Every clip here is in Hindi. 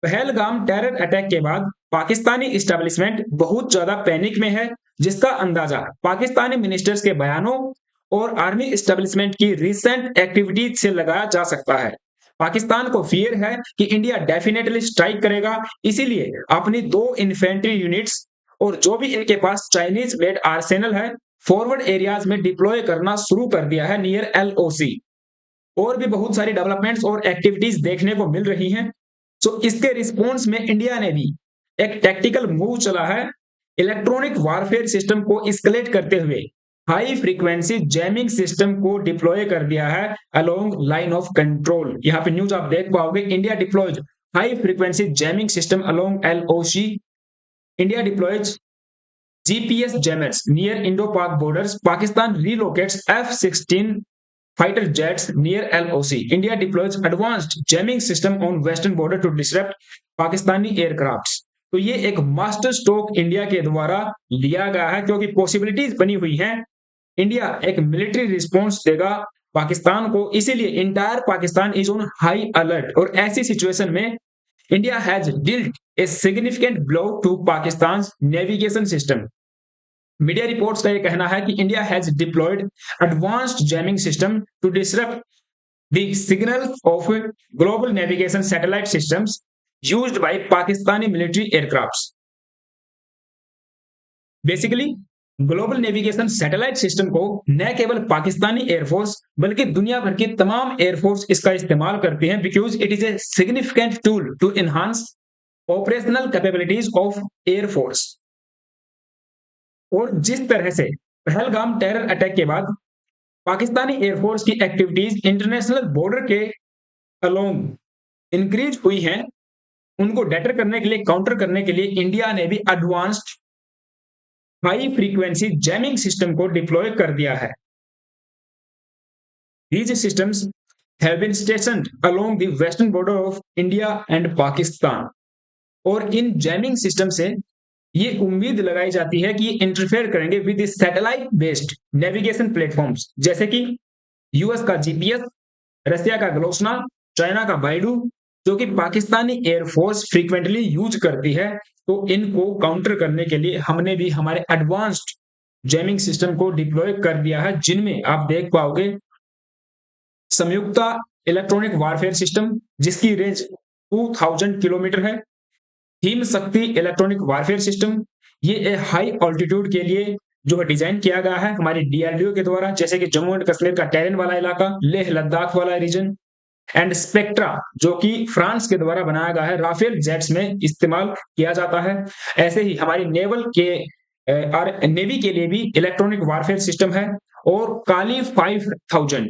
पहलगाम टेरर अटैक के बाद पाकिस्तानी इस्टेब्लिशमेंट बहुत ज्यादा पैनिक में है, जिसका अंदाजा पाकिस्तानी मिनिस्टर्स के बयानों और आर्मी इस्टेब्लिशमेंट की रिसेंट एक्टिविटीज से लगाया जा सकता है। पाकिस्तान को फियर है कि इंडिया डेफिनेटली स्ट्राइक करेगा, इसीलिए अपनी 2 इन्फेंट्री यूनिट्स और जो भी इनके पास चाइनीज मेड आर्सेनल है, फॉरवर्ड एरियाज में डिप्लॉय करना शुरू कर दिया है नियर एलओसी। और भी बहुत सारी डेवलपमेंट्स और एक्टिविटीज देखने को मिल रही हैं। तो इसके रिस्पॉन्स में इंडिया ने भी एक टैक्टिकल मूव चला है। इलेक्ट्रॉनिक वारफेयर सिस्टम को एस्केलेट करते हुए हाई फ्रीक्वेंसी जैमिंग सिस्टम को डिप्लॉय कर दिया है अलोंग लाइन ऑफ कंट्रोल। यहाँ पे न्यूज आप देख पाओगे, India deploys high frequency jamming system along LOC. India deploys GPS jammers near Indo Pak borders. Pakistan relocates F-16 fighter jets near LOC. India deploys advanced jamming system on western border to disrupt Pakistani aircrafts. तो ये एक मास्टर स्ट्रोक इंडिया के द्वारा लिया गया है, क्योंकि पॉसिबिलिटीज बनी हुई हैं। इंडिया एक मिलिट्री रिस्पॉन्स देगा पाकिस्तान को, इसीलिए entire Pakistan is on high alert. और ऐसी सिचुएशन में India has dealt a significant blow to Pakistan navigation system. Media reports का यह कहना है कि India has deployed advanced jamming system to disrupt the signal of global navigation satellite systems used by Pakistani military aircrafts. Basically global navigation satellite system को न केवल पाकिस्तानी एयरफोर्स बल्कि दुनिया भर की तमाम एयरफोर्स इसका इस्तेमाल करती हैं, because it is a significant tool to enhance operational capabilities of air force. और जिस तरह से पहलगाम टेरर अटैक के बाद पाकिस्तानी एयरफोर्स की एक्टिविटीज इंटरनेशनल बॉर्डर के अलोंग इंक्रीज हुई हैं, उनको डेटर करने के लिए, काउंटर करने के लिए इंडिया ने भी advanced high frequency jamming system को डिप्लॉय कर दिया है। These systems have been stationed along the western border of India and Pakistan। और इन जैमिंग सिस्टम से ये उम्मीद लगाई जाती है कि ये इंटरफेयर करेंगे with satellite based navigation platforms, जैसे कि यूएस का जीपीएस, रसिया का ग्लोसना, चाइना का बाइडू, जो कि पाकिस्तानी एयरफोर्स फ्रीक्वेंटली यूज करती है। तो इनको काउंटर करने के लिए हमने भी हमारे एडवांस्ड जैमिंग सिस्टम को डिप्लॉय कर दिया है, जिनमें आप देख पाओगे संयुक्ता इलेक्ट्रॉनिक वारफेयर सिस्टम, जिसकी रेंज 2000 किलोमीटर है। हिम शक्ति इलेक्ट्रॉनिक वारफेयर सिस्टम, ये हाई ऑल्टीट्यूड के लिए जो है डिजाइन किया गया है हमारे डीआरडीओ के द्वारा, जैसे कि जम्मू एंड कश्मीर का टेरेन वाला इलाका, लेह लद्दाख वाला रीजन। एंड स्पेक्ट्रा, जो कि फ्रांस के द्वारा बनाया गया है, राफेल जेट्स में इस्तेमाल किया जाता है। ऐसे ही हमारी नेवी के लिए भी इलेक्ट्रॉनिक वारफेयर सिस्टम है। और काली 5000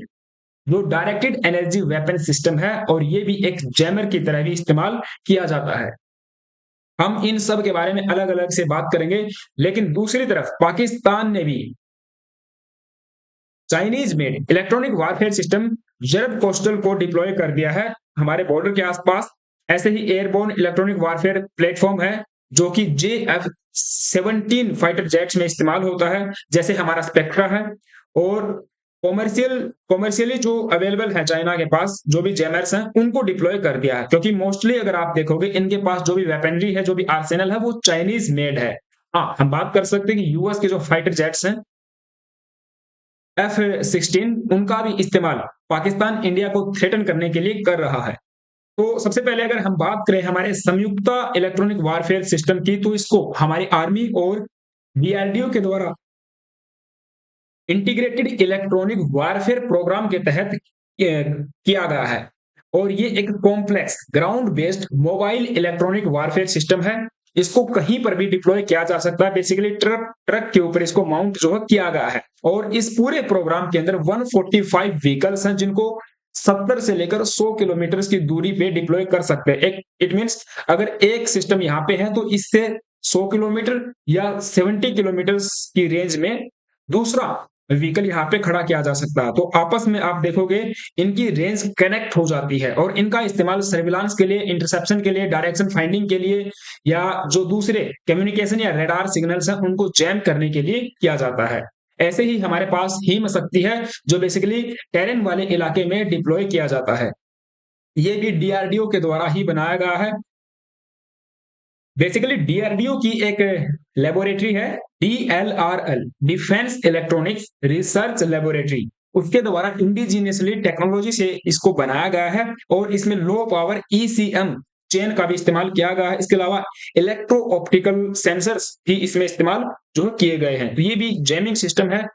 जो डायरेक्टेड एनर्जी वेपन सिस्टम है, और ये भी एक जैमर की तरह भी इस्तेमाल किया जाता है। हम इन सब के बारे में अलग अलग से बात करेंगे, लेकिन दूसरी तरफ पाकिस्तान ने भी Chinese made electronic warfare system जरब कोस्टल को डिप्लॉय कर दिया है हमारे बॉर्डर के आसपास। ऐसे ही एयरबोर्न इलेक्ट्रॉनिक वारफेयर प्लेटफॉर्म है, जो कि JF-17 फाइटर जेट्स में इस्तेमाल होता है, जैसे हमारा स्पेक्ट्रा है। और कॉमर्शियली जो अवेलेबल है चाइना के पास, जो भी जैमर्स हैं, उनको डिप्लॉय कर दिया है, क्योंकि मोस्टली अगर आप देखोगे इनके पास जो भी वेपनरी है, जो भी आर्सेनल है, वो चाइनीज मेड है। हाँ, हम बात कर सकते हैं कि यूएस के जो फाइटर जेट्स हैं F-16, उनका भी इस्तेमाल पाकिस्तान इंडिया को थ्रेटन करने के लिए कर रहा है। तो सबसे पहले अगर हम बात करें हमारे संयुक्ता इलेक्ट्रॉनिक वारफेयर सिस्टम की, तो इसको हमारी आर्मी और डीआरडीओ के द्वारा इंटीग्रेटेड इलेक्ट्रॉनिक वारफेयर प्रोग्राम के तहत किया गया है। और ये एक complex ground based mobile electronic warfare system है। इसको कहीं पर भी डिप्लॉय किया जा सकता है। बेसिकली ट्रक के ऊपर इसको माउंट जो है किया गया है। और इस पूरे प्रोग्राम के अंदर 145 व्हीकल्स हैं, जिनको 70 से लेकर 100 किलोमीटर की दूरी पे डिप्लॉय कर सकते हैं। इट मींस अगर एक सिस्टम यहाँ पे है, तो इससे 100 किलोमीटर या 70 किलोमीटर की रेंज में दूसरा व्हीकल यहाँ पे खड़ा किया जा सकता है। तो आपस में आप देखोगे इनकी रेंज कनेक्ट हो जाती है, और इनका इस्तेमाल सर्विलांस के लिए, इंटरसेप्शन के लिए, डायरेक्शन फाइंडिंग के लिए, या जो दूसरे कम्युनिकेशन या रेडार सिग्नल्स हैं उनको जैम करने के लिए किया जाता है। ऐसे ही हमारे पास हिम शक्ति है, जो बेसिकली टेरेन वाले इलाके में डिप्लॉय किया जाता है। ये भी डीआरडीओ के द्वारा ही बनाया गया है। बेसिकली डीआरडीओ की एक लेबोरेटरी है, DLRL, defence electronics research laboratory. उसके द्वारा इंडिजीनियसली टेक्नोलॉजी से इसको बनाया गया है और इसमें लो पावर ईसीएम चेन का भी इस्तेमाल किया गया है। इसके अलावा इलेक्ट्रो ऑप्टिकल सेंसर्स भी इसमें इस्तेमाल जो किए गए हैं, तो ये भी जैमिंग सिस्टम है।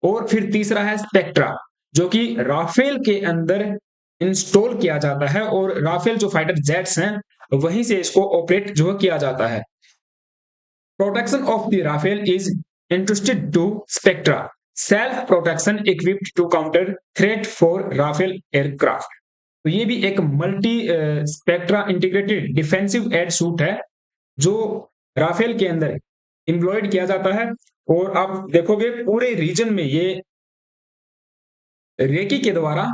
और फिर तीसरा है स्पेक्ट्रा, जो कि राफेल के अंदर इंस्टॉल किया जाता है और राफेल जो फाइटर जेट्स हैं वहीं से इसको ऑपरेट जो किया जाता है। Protection of the Rafale is interested to spectra, self protection equipped to counter threat for Rafale aircraft. तो ये भी एक multi spectra integrated defensive air suit है जो राफेल के अंदर इम्प्लॉयड किया जाता है। और आप देखोगे पूरे रीजन में ये रेकी के द्वारा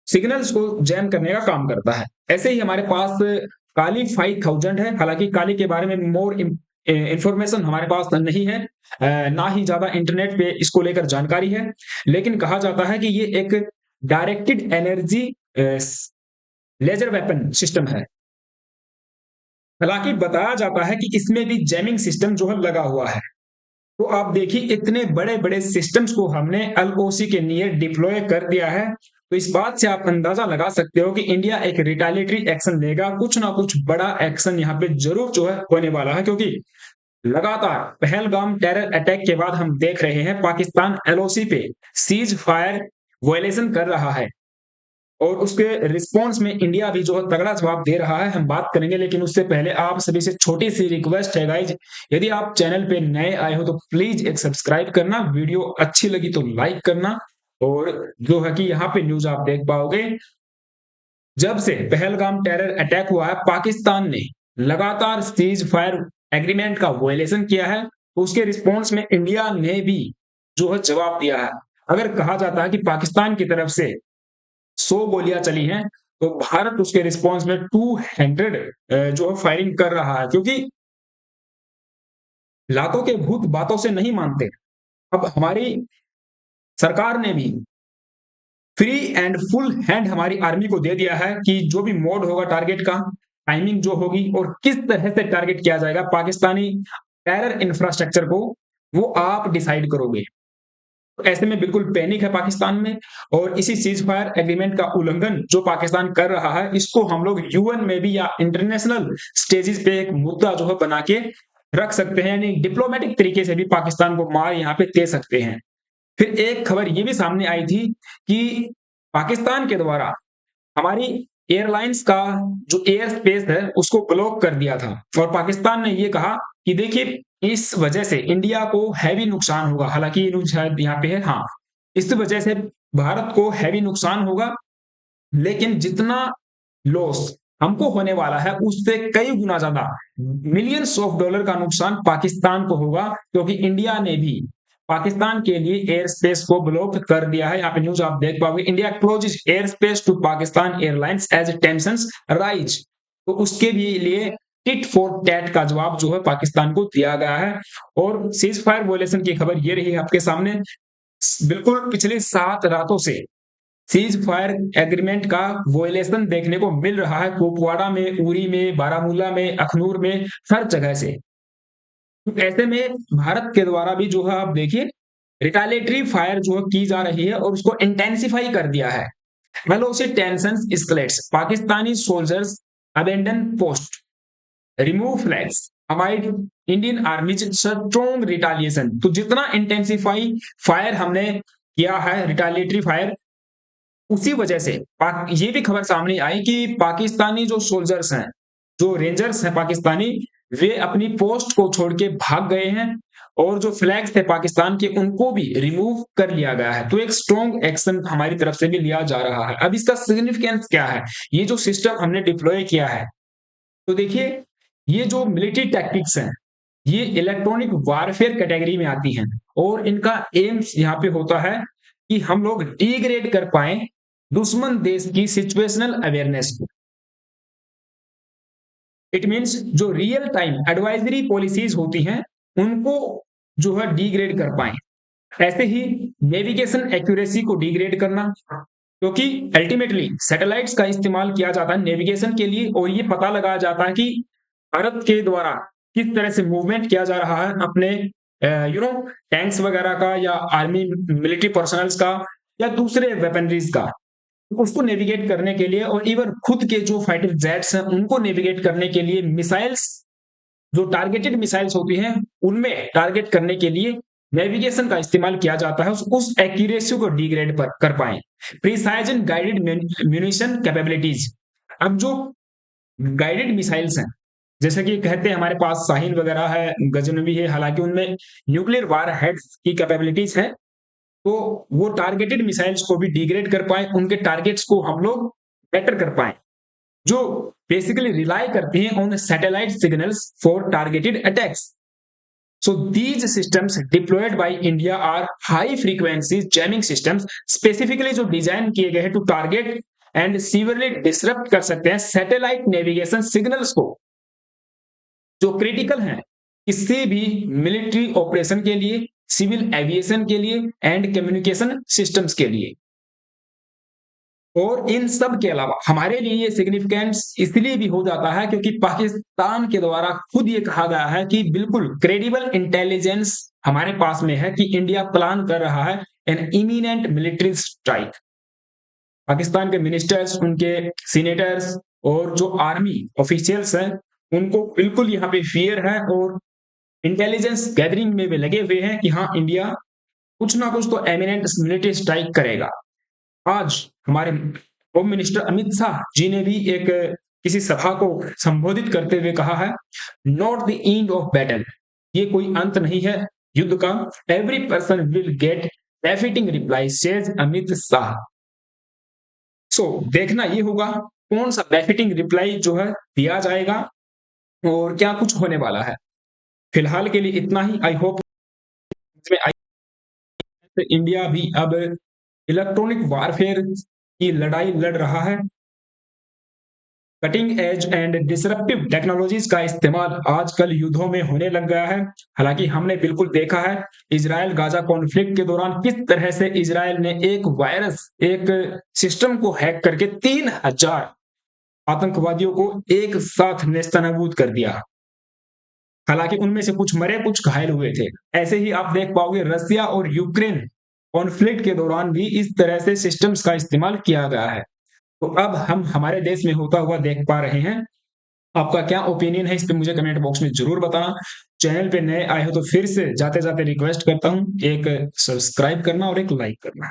सिग्नल्स को जैम करने का काम करता है। ऐसे ही हमारे पास काली 5000 है। हालांकि काली के बारे में मोर इंफॉर्मेशन हमारे पास नहीं है, ना ही ज्यादा इंटरनेट पे इसको लेकर जानकारी है, लेकिन कहा जाता है कि ये एक directed energy laser weapon system है। हालांकि बताया जाता है कि इसमें भी जैमिंग सिस्टम जो है लगा हुआ है। तो आप देखिए इतने बड़े बड़े सिस्टम्स को हमने एलओसी के लिए डिप्लॉय कर दिया है, तो इस बात से आप अंदाजा लगा सकते हो कि इंडिया एक रिटालिएटरी एक्शन लेगा, कुछ ना कुछ बड़ा एक्शन यहाँ पे जरूर जो है होने वाला है। क्योंकि लगातार पहलगाम टेरर अटैक के बाद हम देख रहे हैं पाकिस्तान एलओसी पे सीज फायर वायलेशन कर रहा है और उसके रिस्पॉन्स में इंडिया भी जो है तगड़ा जवाब दे रहा है। हम बात करेंगे, लेकिन उससे पहले आप सभी से छोटी सी रिक्वेस्ट है गाइज, यदि आप चैनल पे नए आए हो तो प्लीज एक सब्सक्राइब करना, वीडियो अच्छी लगी तो लाइक करना। और जो है कि यहाँ पे न्यूज आप देख पाओगे, जब से पहलगाम टेरर अटैक हुआ है पाकिस्तान ने लगातार सीज फायर एग्रीमेंट का वायलेशन किया है, तो उसके रिस्पॉन्स में इंडिया ने भी जो है जवाब दिया है। अगर कहा जाता है कि पाकिस्तान की तरफ से 100 गोलियां चली हैं, तो भारत उसके रिस्पॉन्स में 200 जो है फायरिंग कर रहा है। क्योंकि लातों के भूत बातों से नहीं मानते। अब हमारी सरकार ने भी फ्री एंड फुल हैंड हमारी आर्मी को दे दिया है कि जो भी मोड होगा टारगेट का, टाइमिंग जो होगी और किस तरह से टारगेट किया जाएगा पाकिस्तानी टेरर इंफ्रास्ट्रक्चर को, वो आप डिसाइड करोगे। तो ऐसे में बिल्कुल पैनिक है पाकिस्तान में, और इसी सीज फायर एग्रीमेंट का उल्लंघन जो पाकिस्तान कर रहा है, इसको हम लोग यूएन में भी या इंटरनेशनल स्टेजेस पे एक मुद्दा जो है बना के रख सकते हैं, यानी डिप्लोमेटिक तरीके से भी पाकिस्तान को मार यहाँ पे दे सकते हैं। फिर एक खबर ये भी सामने आई थी कि पाकिस्तान के द्वारा हमारी एयरलाइंस का जो एयर स्पेस है उसको ब्लॉक कर दिया था, और पाकिस्तान ने ये कहा कि देखिए इस वजह से इंडिया को हैवी नुकसान होगा। हालांकि ये न्यूज़ शायद यहाँ पे है, हाँ, इस वजह से भारत को हैवी नुकसान होगा, लेकिन जितना लॉस हमको होने वाला है उससे कई गुना ज्यादा मिलियंस ऑफ डॉलर का नुकसान पाकिस्तान को होगा, क्योंकि इंडिया ने भी पाकिस्तान के लिए एयर स्पेस को ब्लॉक कर दिया है। यहाँ पे न्यूज आप देख पाओगे, India closes air space to Pakistan airlines as tensions rise. तो उसके भी लिए टिट फॉर टैट का जवाब जो है पाकिस्तान को दिया गया है। और सीज फायर वॉयलेशन की खबर ये रही है आपके सामने, बिल्कुल पिछली 7 रातों से सीज फायर एग्रीमेंट का वॉयलेशन देखने को मिल रहा है, कुपवाड़ा में, उरी में, बारामूला में, अखनूर में, हर जगह से। तो ऐसे में भारत के द्वारा भी जो है आप देखिए रिटालिएटरी फायर जो है की जा रही है और उसको इंटेंसिफाई कर दिया है। Velocity tensions escalates, Pakistani soldiers abandon post, remove flags, हमारी इंडियन आर्मी स्ट्रॉन्ग रिटालिएशन। तो जितना इंटेंसिफाई फायर हमने किया है रिटालिएटरी फायर, उसी वजह से ये भी खबर सामने आई कि पाकिस्तानी जो सोल्जर्स हैं, जो रेंजर्स हैं पाकिस्तानी, वे अपनी पोस्ट को छोड़ के भाग गए हैं और जो फ्लैग्स थे पाकिस्तान के उनको भी रिमूव कर लिया गया है। तो एक स्ट्रॉन्ग एक्शन हमारी तरफ से भी लिया जा रहा है। अब इसका सिग्निफिकेंस क्या है, ये जो सिस्टम हमने डिप्लॉय किया है, तो देखिए ये जो मिलिट्री टैक्टिक्स हैं ये इलेक्ट्रॉनिक वारफेयर कैटेगरी में आती हैं, और इनका एम्स यहाँ पे होता है कि हम लोग डिग्रेड कर पाए दुश्मन देश की सिचुएशनल अवेयरनेस को। इट मींस जो रियल टाइम एडवाइजरी पॉलिसीज होती हैं उनको जो है डिग्रेड कर पाए। ऐसे ही नेविगेशन एक्यूरेसी को डिग्रेड करना, क्योंकि अल्टीमेटली सैटेलाइट्स का इस्तेमाल किया जाता है नेविगेशन के लिए, और ये पता लगाया जाता है कि भारत के द्वारा किस तरह से मूवमेंट किया जा रहा है अपने टैंक्स वगैरह का या आर्मी मिलिट्री पर्सनल्स का या दूसरे वेपनरीज का, उसको नेविगेट करने के लिए और इवन खुद के जो फाइटर जेट्स हैं उनको नेविगेट करने के लिए मिसाइल्स, जो टारगेटेड मिसाइल्स होती हैं उनमें टारगेट करने के लिए नेविगेशन का इस्तेमाल किया जाता है, उस एक्यूरेसी को डिग्रेड कर पाए। Precise and guided munition capabilities. अब जो गाइडेड मिसाइल्स हैं, जैसे कि कहते हैं हमारे पास शाहीन वगैरह है, गजनवी है, हालांकि उनमें न्यूक्लियर वार हेड्स की कैपेबिलिटीज है, तो वो टारगेटेड मिसाइल्स को भी डिग्रेड कर पाए, उनके टारगेट्स को हम लोग बेटर कर पाए, जो बेसिकली रिलाई करती हैं on satellite signals for targeted attacks. So these systems deployed by India are high frequency jamming systems, specifically जो डिजाइन किए गए हैं to target and severely disrupt कर सकते हैं सैटेलाइट नेविगेशन सिग्नल्स को, जो क्रिटिकल हैं किसी भी मिलिट्री ऑपरेशन के लिए, सिविल एविएशन के लिए एंड कम्युनिकेशन सिस्टम्स के लिए। और इन सब के अलावा हमारे लिए ये सिग्निफिकेंस इसलिए भी हो जाता है क्योंकि पाकिस्तान के द्वारा खुद ये कहा गया है कि बिल्कुल क्रेडिबल इंटेलिजेंस हमारे पास में है कि इंडिया प्लान कर रहा है an imminent military strike. Pakistan के मिनिस्टर्स, उनके सीनेटर्स और जो आर्मी ऑफिशियल्स हैं उनको बिल्कुल यहाँ पे फियर है और इंटेलिजेंस गैदरिंग में भी लगे हुए हैं कि हाँ, इंडिया कुछ ना कुछ तो एमिनेंट मिलिट्री स्ट्राइक करेगा। आज हमारे होम मिनिस्टर अमित शाह जी ने भी एक किसी सभा को संबोधित करते हुए कहा है, not the end of battle, ये कोई अंत नहीं है युद्ध का, every person will get befitting reply says Amit Shah. So देखना ये होगा कौन सा बेफिटिंग रिप्लाई जो है दिया जाएगा और क्या कुछ होने वाला है। फिलहाल के लिए इतना ही। आई होप इंडिया भी अब इलेक्ट्रॉनिक वारफेयर की लड़ाई लड़ रहा है। Cutting edge and disruptive technologies का इस्तेमाल आजकल युद्धों में होने लग गया है। हालांकि हमने बिल्कुल देखा है इजराइल गाजा कॉन्फ्लिक्ट के दौरान किस तरह से इजराइल ने एक वायरस, एक सिस्टम को हैक करके 3000 आतंकवादियों को एक साथ नेस्तनाबूद कर दिया। हालांकि उनमें से कुछ मरे, कुछ घायल हुए थे। ऐसे ही आप देख पाओगे रसिया और यूक्रेन कॉन्फ्लिक्ट के दौरान भी इस तरह से सिस्टम्स का इस्तेमाल किया गया है। तो अब हम हमारे देश में होता हुआ देख पा रहे हैं। आपका क्या ओपिनियन है इस पे मुझे कमेंट बॉक्स में जरूर बताना। चैनल पे नए आए हो तो फिर से जाते जाते रिक्वेस्ट करता हूं एक सब्सक्राइब करना और एक लाइक करना।